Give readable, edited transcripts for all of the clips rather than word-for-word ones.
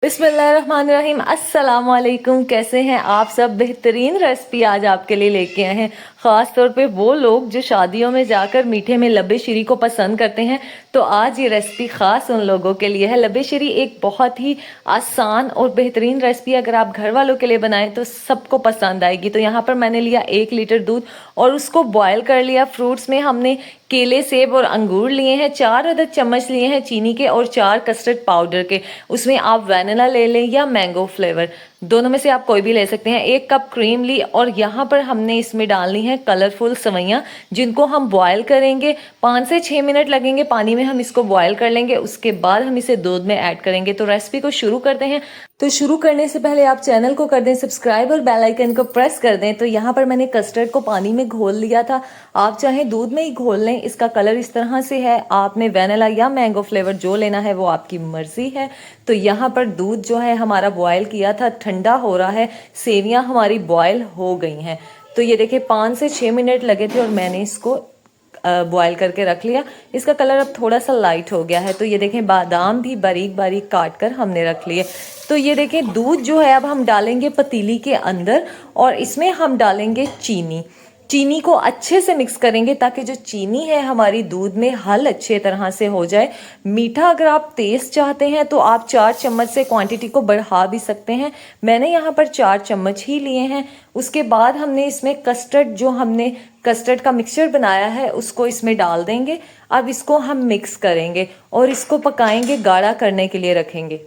बिस्मिल्लाहिर्रहमानिर्रहीम। अस्सलाम वालेकुम। कैसे हैं आप सब? बेहतरीन रेसिपी आज आपके लिए लेके आए हैं, ख़ास तौर पे वो लोग जो शादियों में जाकर मीठे में लब्बे शीरी को पसंद करते हैं। तो आज ये रेसिपी ख़ास उन लोगों के लिए है। लब्बे शीरी एक बहुत ही आसान और बेहतरीन रेसिपी, अगर आप घर वालों के लिए बनाएं तो सबको पसंद आएगी। तो यहाँ पर मैंने लिया 1 लीटर दूध और उसको बॉयल कर लिया। फ्रूट्स में हमने केले, सेब और अंगूर लिए हैं। 4 अदद चम्मच लिए हैं चीनी के और 4 कस्टर्ड पाउडर के। उसमें आप वैनिला ले लें या मैंगो फ्लेवर, दोनों में से आप कोई भी ले सकते हैं। 1 कप क्रीम ली और यहाँ पर हमने इसमें डालनी है कलरफुल सवैयाँ, जिनको हम बॉयल करेंगे। 5 से 6 मिनट लगेंगे पानी में, हम इसको बॉयल कर लेंगे। उसके बाद हम इसे दूध में ऐड करेंगे। तो रेसिपी को शुरू करते हैं। तो शुरू करने से पहले आप चैनल को कर दें सब्सक्राइब और बेल आइकन को प्रेस कर दें। तो यहाँ पर मैंने कस्टर्ड को पानी में घोल लिया था, आप चाहें दूध में ही घोल लें। इसका कलर इस तरह से है। आपने वैनिला या मैंगो फ्लेवर जो लेना है वो आपकी मर्जी है। तो यहाँ पर दूध जो है हमारा बॉयल किया था ठंडा हो रहा है। सेवियाँ हमारी बॉयल हो गई हैं। तो ये देखिए 5 से 6 मिनट लगे थे और मैंने इसको बॉयल करके रख लिया। इसका कलर अब थोड़ा सा लाइट हो गया है। तो ये देखें बादाम भी बारीक बारीक काट कर हमने रख लिए। तो ये देखें दूध जो है अब हम डालेंगे पतीली के अंदर और इसमें हम डालेंगे चीनी। चीनी को अच्छे से मिक्स करेंगे ताकि जो चीनी है हमारी दूध में हल अच्छे तरह से हो जाए। मीठा अगर आप तेज चाहते हैं तो आप 4 चम्मच से क्वांटिटी को बढ़ा भी सकते हैं। मैंने यहाँ पर 4 चम्मच ही लिए हैं। उसके बाद हमने इसमें कस्टर्ड, जो हमने कस्टर्ड का मिक्सचर बनाया है उसको इसमें डाल देंगे। अब इसको हम मिक्स करेंगे और इसको पकाएंगे, गाढ़ा करने के लिए रखेंगे।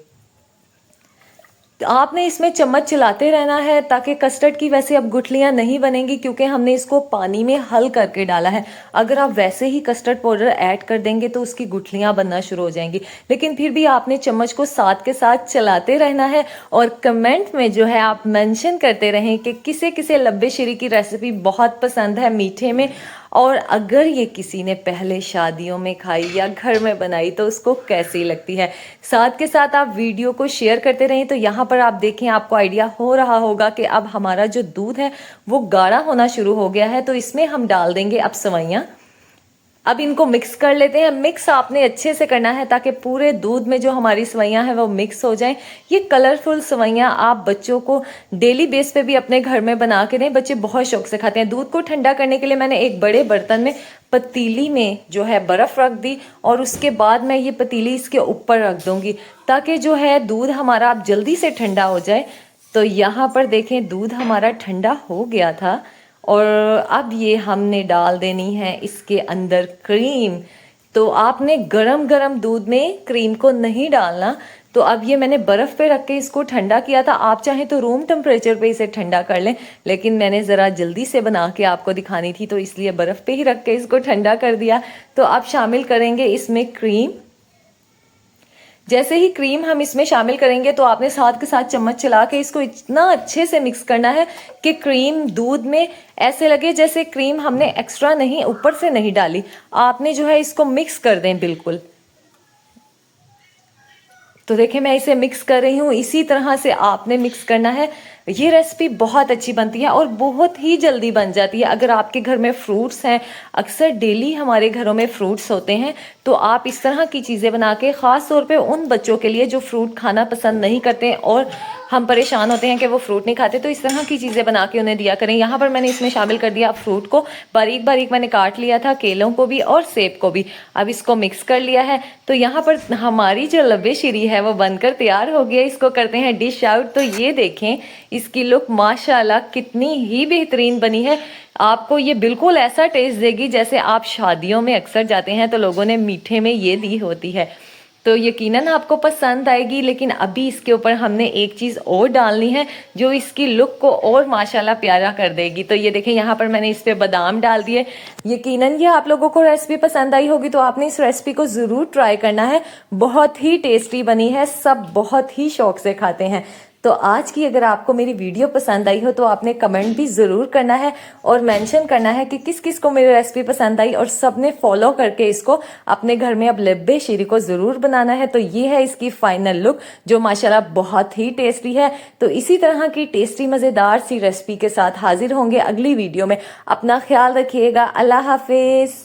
तो आपने इसमें चम्मच चलाते रहना है ताकि कस्टर्ड की वैसे अब गुठलियां नहीं बनेंगी, क्योंकि हमने इसको पानी में हल करके डाला है। अगर आप वैसे ही कस्टर्ड पाउडर ऐड कर देंगे तो उसकी गुठलियां बनना शुरू हो जाएंगी। लेकिन फिर भी आपने चम्मच को साथ के साथ चलाते रहना है। और कमेंट में जो है आप मेंशन करते रहें कि किसे किसे लब्बे शीरी की रेसिपी बहुत पसंद है मीठे में, और अगर ये किसी ने पहले शादियों में खाई या घर में बनाई तो उसको कैसी लगती है। साथ के साथ आप वीडियो को शेयर करते रहें। तो यहाँ पर आप देखें, आपको आइडिया हो रहा होगा कि अब हमारा जो दूध है वो गाढ़ा होना शुरू हो गया है। तो इसमें हम डाल देंगे अब सवैयाँ। अब इनको मिक्स कर लेते हैं। मिक्स आपने अच्छे से करना है ताकि पूरे दूध में जो हमारी सवैयाँ हैं वो मिक्स हो जाएं। ये कलरफुल सवैयाँ आप बच्चों को डेली बेस पे भी अपने घर में बना के दें, बच्चे बहुत शौक से खाते हैं। दूध को ठंडा करने के लिए मैंने एक बड़े बर्तन में पतीली में जो है बर्फ़ रख दी और उसके बाद मैं ये पतीली इसके ऊपर रख दूँगी ताकि जो है दूध हमारा अब जल्दी से ठंडा हो जाए। तो यहाँ पर देखें दूध हमारा ठंडा हो गया था और अब ये हमने डाल देनी है इसके अंदर क्रीम। तो आपने गरम गरम दूध में क्रीम को नहीं डालना। तो अब ये मैंने बर्फ़ पे रख के इसको ठंडा किया था। आप चाहें तो रूम टेम्परेचर पे इसे ठंडा कर लें, लेकिन मैंने ज़रा जल्दी से बना के आपको दिखानी थी तो इसलिए बर्फ़ पे ही रख के इसको ठंडा कर दिया। तो अब शामिल करेंगे इसमें क्रीम। जैसे ही क्रीम हम इसमें शामिल करेंगे तो आपने साथ के साथ चम्मच चला के इसको इतना अच्छे से मिक्स करना है कि क्रीम दूध में ऐसे लगे जैसे क्रीम हमने एक्स्ट्रा नहीं, ऊपर से नहीं डाली। आपने जो है इसको मिक्स कर दें बिल्कुल। तो देखिए मैं इसे मिक्स कर रही हूँ, इसी तरह से आपने मिक्स करना है। ये रेसिपी बहुत अच्छी बनती है और बहुत ही जल्दी बन जाती है। अगर आपके घर में फ्रूट्स हैं, अक्सर डेली हमारे घरों में फ्रूट्स होते हैं, तो आप इस तरह की चीज़ें बना के, ख़ास तौर पे उन बच्चों के लिए जो फ्रूट खाना पसंद नहीं करते और हम परेशान होते हैं कि वो फ्रूट नहीं खाते, तो इस तरह की चीज़ें बना के उन्हें दिया करें। यहाँ पर मैंने इसमें शामिल कर दिया फ्रूट को, बारीक बारीक मैंने काट लिया था, केलों को भी और सेब को भी। अब इसको मिक्स कर लिया है। तो यहाँ पर हमारी जो लब्बे शीरी है वो बनकर तैयार हो गई है। इसको करते हैं डिश आउट। तो ये देखें इसकी लुक माशाल्लाह कितनी ही बेहतरीन बनी है। आपको ये बिल्कुल ऐसा टेस्ट देगी जैसे आप शादियों में अक्सर जाते हैं तो लोगों ने मीठे में ये दी होती है। तो यकीनन आपको पसंद आएगी। लेकिन अभी इसके ऊपर हमने एक चीज़ और डालनी है जो इसकी लुक को और माशाल्लाह प्यारा कर देगी। तो ये देखें यहाँ पर मैंने इस पर बादाम डाल दिए। यकीनन ये आप लोगों को रेसिपी पसंद आई होगी, तो आपने इस रेसिपी को ज़रूर ट्राई करना है। बहुत ही टेस्टी बनी है, सब बहुत ही शौक से खाते हैं। तो आज की अगर आपको मेरी वीडियो पसंद आई हो तो आपने कमेंट भी ज़रूर करना है और मेंशन करना है कि किस किस को मेरी रेसिपी पसंद आई, और सबने फॉलो करके इसको अपने घर में अब लब्बे शीरी को ज़रूर बनाना है। तो ये है इसकी फाइनल लुक जो माशाल्लाह बहुत ही टेस्टी है। तो इसी तरह की टेस्टी मज़ेदार सी रेसिपी के साथ हाजिर होंगे अगली वीडियो में। अपना ख्याल रखिएगा। अल्लाह हाफिज़।